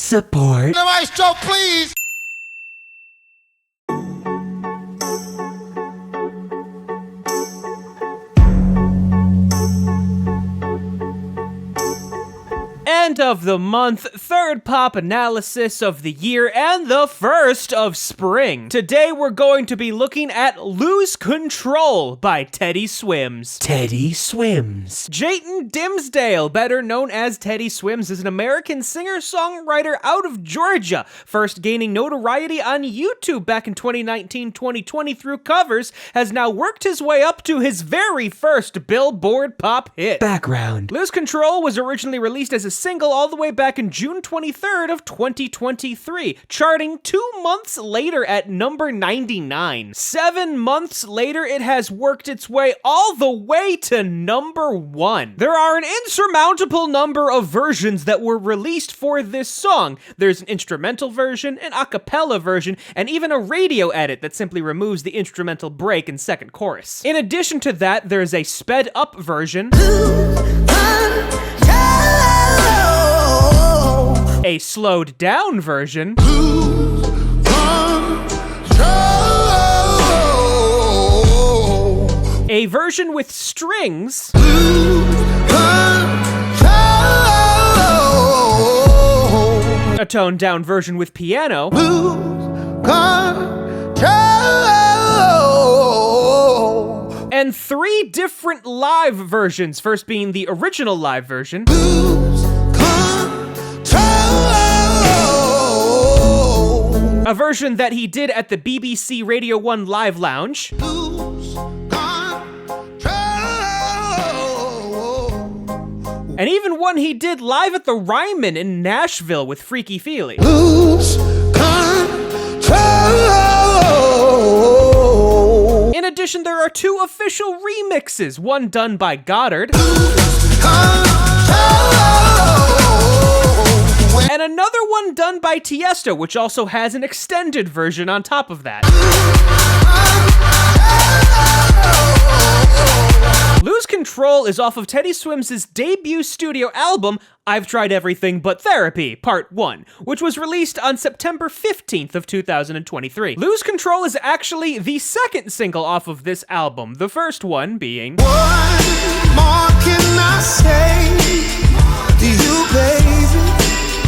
support. The maestro, please. End of the month, third pop analysis of the year, and the first of spring. Today we're going to be looking at Lose Control by Teddy Swims. Teddy Swims. Jayton Dimsdale, better known as Teddy Swims, is an American singer-songwriter out of Georgia, first gaining notoriety on YouTube back in 2019-2020 through covers, has now worked his way up to his very first Billboard pop hit. Background. Lose Control was originally released as a single all the way back in June 23rd of 2023, charting 2 months later at number 99. 7 months later, it has worked its way all the way to number 1. There are an insurmountable number of versions that were released for this song. There's an instrumental version, an a cappella version, and even a radio edit that simply removes the instrumental break and second chorus. In addition to that, there's a sped up version, a slowed down version, a version with strings, a toned down version with piano, and 3 different live versions, first being the original live version, a version that he did at the BBC Radio 1 Live Lounge, and even one he did live at the Ryman in Nashville with Freaky Feely. In addition, there are 2 official remixes, one done by Goddard, and another one done by Tiesto, which also has an extended version on top of that. Lose Control is off of Teddy Swims' debut studio album, I've Tried Everything But Therapy, Part 1, which was released on September 15th of 2023. Lose Control is actually the second single off of this album, the first one being What more can I say to you, baby?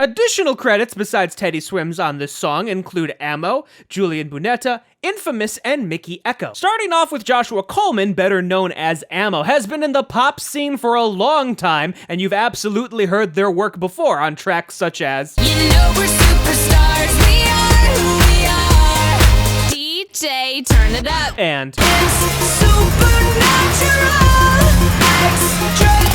Additional credits besides Teddy Swims on this song include Ammo, Julian Bunetta, Infamous, and Mickey Echo. Starting off with Joshua Coleman, better known as Ammo, has been in the pop scene for a long time, and you've absolutely heard their work before on tracks such as You know we're superstars, we are who we are. DJ, turn it up. and It's supernatural, extraterrestrial.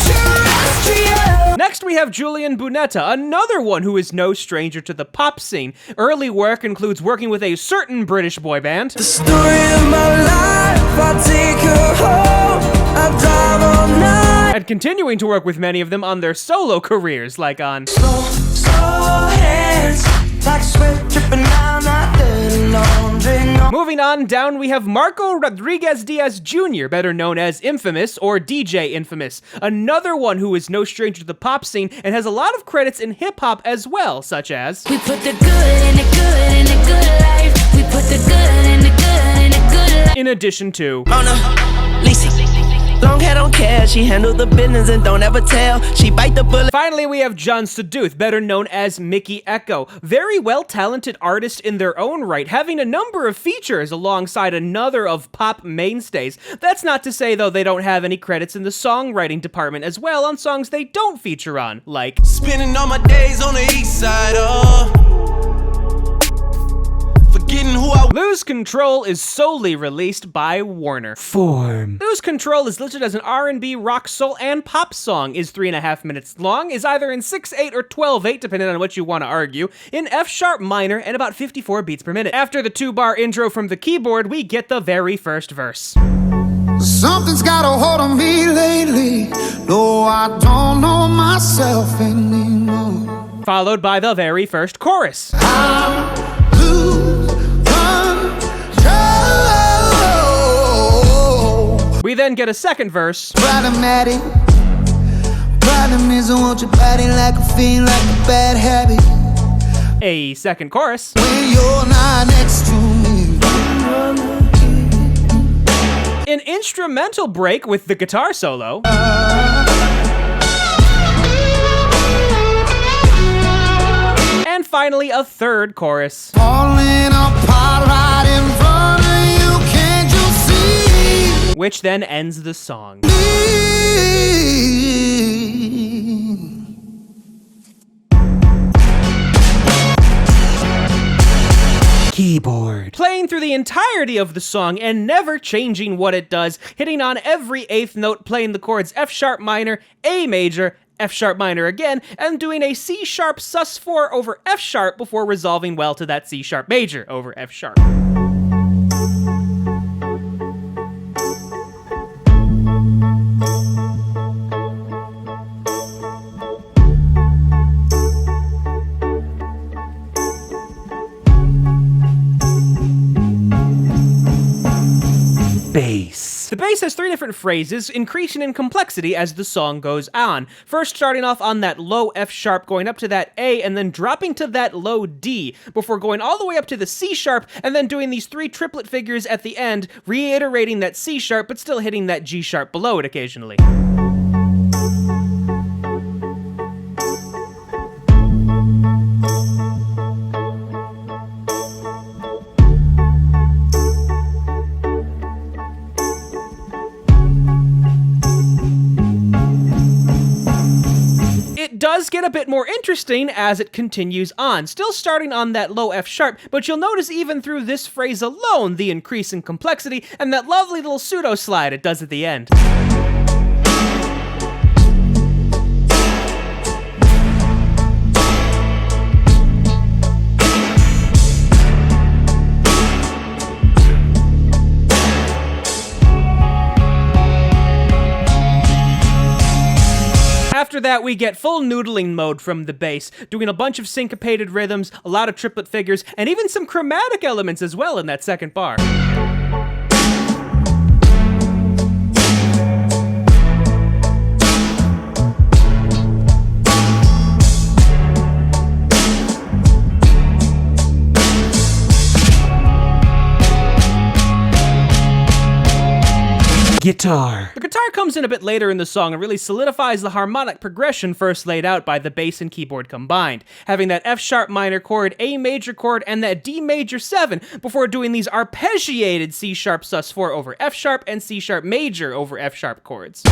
Next, we have Julian Bunetta, another one who is no stranger to the pop scene. Early work includes working with a certain British boy band, The story of my life, I take her home, I drive all night. and continuing to work with many of them on their solo careers, like on Slow hands, like sweat dripping down that dirty laundry. No. Moving on down, we have Marco Rodriguez Diaz Jr., better known as Infamous, or DJ Infamous, another one who is no stranger to the pop scene and has a lot of credits in hip-hop as well, such as We put the good in the good in the good life. We put the good in the good in the good life. in addition to Mona Lisa, long hair don't care. She handle the business and don't ever tell. She bite the bullet. Finally, we have John Saduth, better known as Mickey Echo. Very well-talented artist in their own right, having a number of features alongside another of pop mainstays. That's not to say, though, they don't have any credits in the songwriting department as well on songs they don't feature on, like Spending all my days on the east side, forgetting who I Lose Control is solely released by Warner. Form. Lose Control is listed as an R&B, rock, soul, and pop song, is 3.5 minutes long, is either in 6/8 or 12/8, depending on what you want to argue, in F-sharp minor, and about 54 beats per minute. After the 2-bar intro from the keyboard, we get the very first verse. Something's got a hold on me lately. No, I don't know myself anymore. Followed by the very first chorus. We then get a second verse. Problematic. Problem is I want your body like a fiend, like a bad habit. a second chorus, when you're not next to me. an instrumental break with the guitar solo, and finally a third chorus. Falling apart right in front of you, can't you see? Which then ends the song. Keyboard. Playing through the entirety of the song and never changing what it does, hitting on every eighth note, playing the chords F sharp minor, A major, F sharp minor again, and doing a C sharp sus4 over F sharp before resolving well to that C sharp major over F sharp. Bass. The bass has three different phrases, increasing in complexity as the song goes on. First starting off on that low F sharp, going up to that A, and then dropping to that low D, before going all the way up to the C sharp, and then doing these three triplet figures at the end, reiterating that C sharp, but still hitting that G sharp below it occasionally. It does get a bit more interesting as it continues on, still starting on that low F sharp, but you'll notice even through this phrase alone the increase in complexity and that lovely little pseudo slide it does at the end. After that, we get full noodling mode from the bass, doing a bunch of syncopated rhythms, a lot of triplet figures, and even some chromatic elements as well in that second bar. Guitar. The guitar comes in a bit later in the song and really solidifies the harmonic progression first laid out by the bass and keyboard combined, having that F sharp minor chord, A major chord, and that D major 7 before doing these arpeggiated C sharp sus4 over F sharp and C sharp major over F sharp chords.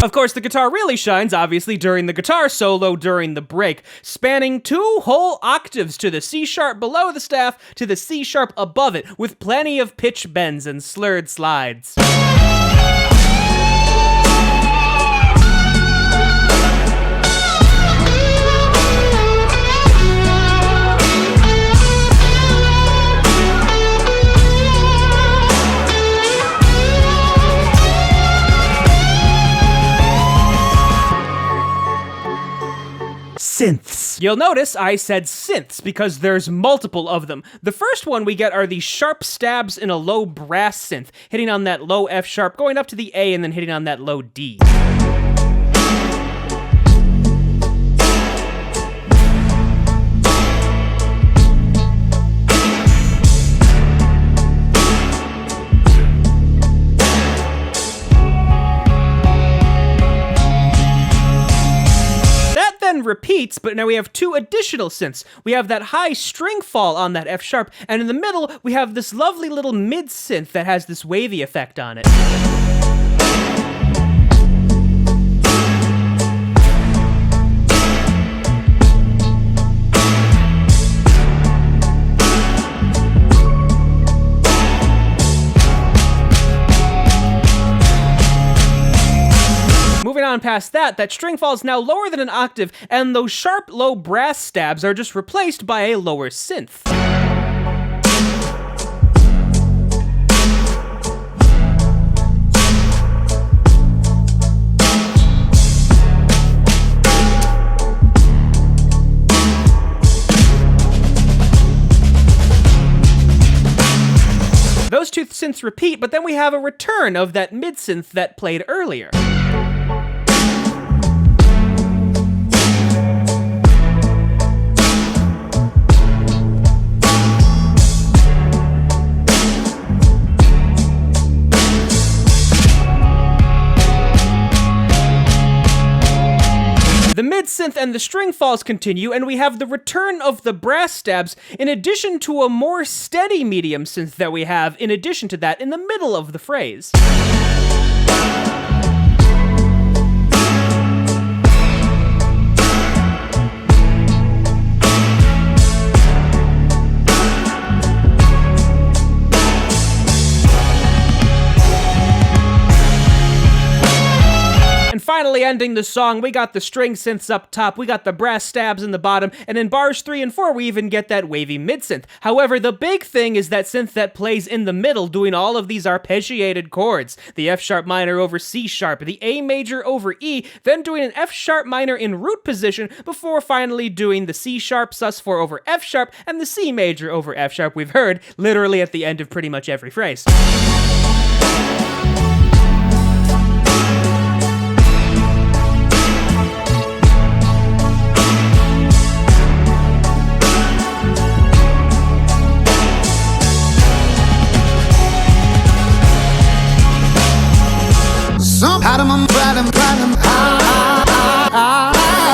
Of course, the guitar really shines, obviously, during the guitar solo during the break, spanning 2 whole octaves to the C sharp below the staff to the C sharp above it, with plenty of pitch bends and slurred slides. Synths. You'll notice I said synths because there's multiple of them. The first one we get are these sharp stabs in a low brass synth, hitting on that low F sharp, going up to the A, and then hitting on that low D. Repeats, but now we have 2 additional synths. We have that high string fall on that F sharp, and in the middle we have this lovely little mid synth that has this wavy effect on it. Moving on past that, that string fall is now lower than an octave, and those sharp low brass stabs are just replaced by a lower synth. synths repeat, but then we have a return of that mid-synth that played earlier. The mid-synth and the string falls continue, and we have the return of the brass stabs, in addition to a more steady medium synth that we have in addition to that in the middle of the phrase. And finally ending the song, we got the string synths up top, we got the brass stabs in the bottom, and in bars 3 and 4 we even get that wavy mid-synth. However, the big thing is that synth that plays in the middle doing all of these arpeggiated chords. The F sharp minor over C sharp, the A major over E, then doing an F sharp minor in root position before finally doing the C sharp sus4 over F sharp and the C major over F sharp we've heard literally at the end of pretty much every phrase.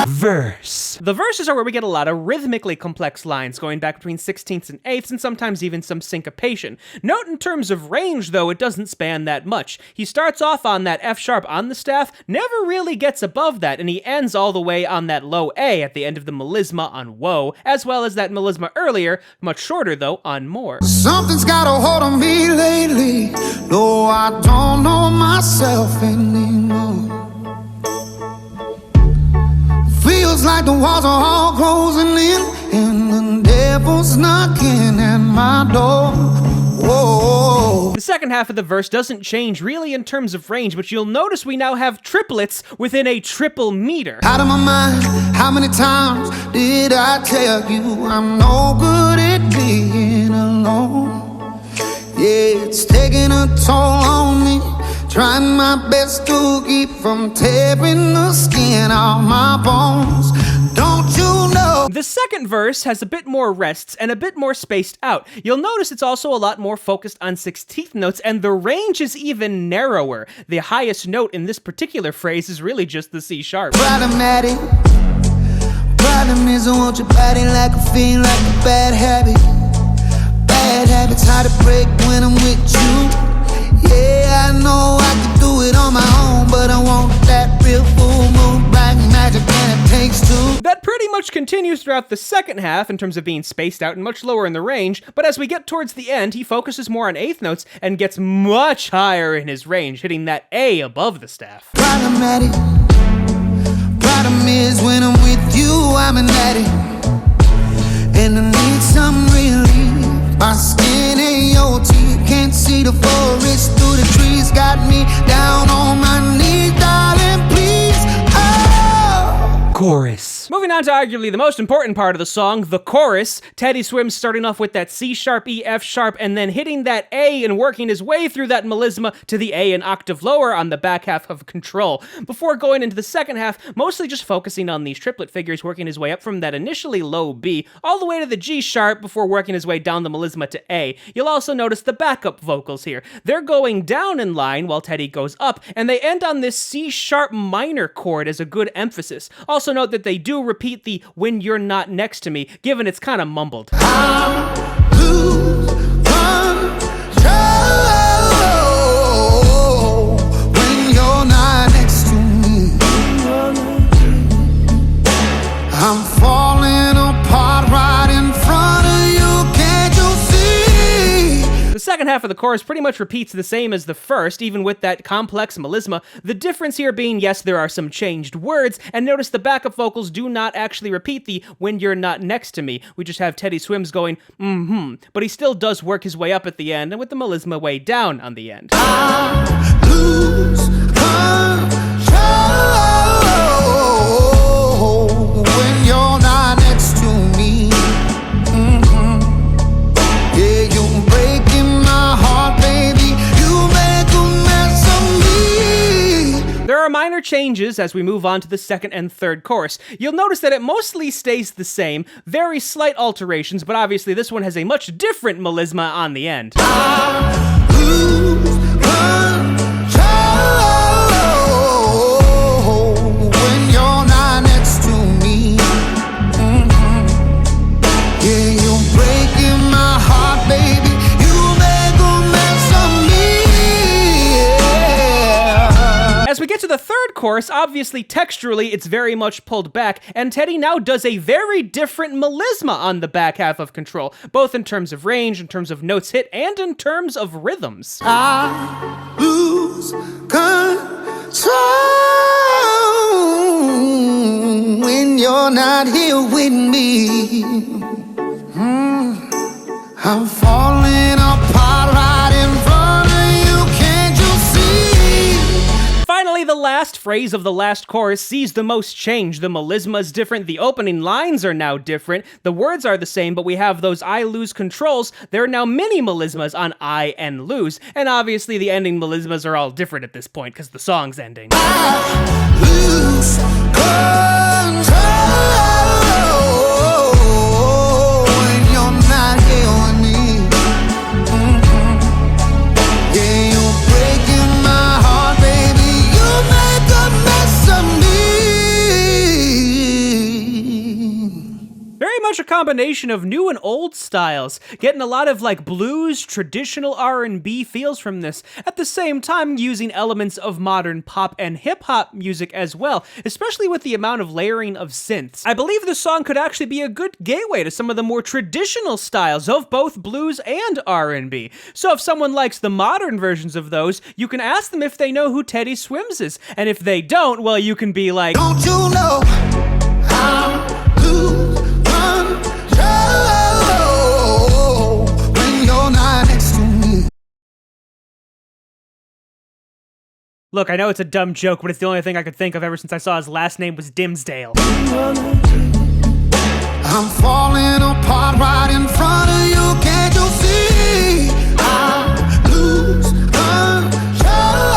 Verse. The verses are where we get a lot of rhythmically complex lines going back between 16ths and 8ths and sometimes even some syncopation. Note in terms of range though, it doesn't span that much. He starts off on that F sharp on the staff, never really gets above that, and he ends all the way on that low A at the end of the melisma on woe, as well as that melisma earlier, much shorter though, on more. Something's got a hold on me lately. No, I don't know myself anymore. Feels like the walls are all closing in, and the devil's knocking at my door. Whoa. The second half of the verse doesn't change really in terms of range, but you'll notice we now have triplets within a triple meter. Out of my mind, how many times did I tell you I'm no good at being alone? Yeah, it's taking a toll on me, trying my best to keep from tearing the skin off my bones. Don't you know? The second verse has a bit more rests and a bit more spaced out. You'll notice it's also a lot more focused on 16th notes, and the range is even narrower. The highest note in this particular phrase is really just the C sharp. Problematic. Problem is I want your body like a fiend, like a bad habit. Bad habits hard to break when I'm with you. Yeah, I know I can do it on my own, but I want that real full moon, black magic, and it takes two. That pretty much continues throughout the second half in terms of being spaced out and much lower in the range, but as we get towards the end, he focuses more on 8th notes and gets much higher in his range, hitting that A above the staff. Problematic. Problem is when I'm with you, I'm an addict, and I need some relief. My skin ain't your teeth, can't see the forest through the trees. Got me down on my knees, darling, please. Oh. Chorus. Moving on to arguably the most important part of the song, the chorus. Teddy Swims starting off with that C sharp, E, F sharp, and then hitting that A and working his way through that melisma to the A an octave lower on the back half of Control, before going into the second half, mostly just focusing on these triplet figures, working his way up from that initially low B, all the way to the G sharp before working his way down the melisma to A. You'll also notice the backup vocals here. They're going down in line while Teddy goes up, and they end on this C sharp minor chord as a good emphasis. Also note that they do repeat the "when you're not next to me," given it's kind of mumbled. Lose control when you're not next to me. I'm falling apart right in front of you, can't you see? The second half of the chorus pretty much repeats the same as the first, even with that complex melisma. The difference here being, yes, there are some changed words, and notice the backup vocals do not actually repeat the "when you're not next to me." We just have Teddy Swims going, but he still does work his way up at the end, and with the melisma way down on the end. Lose control when you're not next to me. Yeah, you're breaking my heart, baby. changes as we move on to the second and third chorus. You'll notice that it mostly stays the same, very slight alterations, but obviously this one has a much different melisma on the end. Lose control when you're not next to me. Yeah, you're breaking my heart, baby. You make a mess of me. Yeah. As we get to the third chorus, obviously texturally it's very much pulled back, and Teddy now does a very different melisma on the back half of Control, both in terms of range, in terms of notes hit, and in terms of rhythms. I lose control when you're not here with me. I'm falling apart right in front of you, can't you see? Finally, the last phrase of the last chorus sees the most change. The melisma is different, the opening lines are now different, the words are the same, but we have those I lose controls. There are now mini melismas on I and lose, and obviously the ending melismas are all different at this point because the song's ending. I lose control when you're not here with me. Yeah, you're breaking my heart, baby. You make a mess of me. Very much a combination of new and old styles, getting a lot of like blues, traditional R&B feels from this, at the same time using elements of modern pop and hip-hop music as well, especially with the amount of layering of synths. I believe the song could actually be a good gateway to some of the more traditional styles of both blues and R&B. So if someone likes the modern versions of those, you can ask them if they know who Teddy Swims is, and if they don't, well, you can be like, Don't you know I lose control when you're not next to me? look, I know it's a dumb joke, but it's the only thing I could think of ever since I saw his last name was Dimsdale. I'm falling apart right in front of you, can't you see?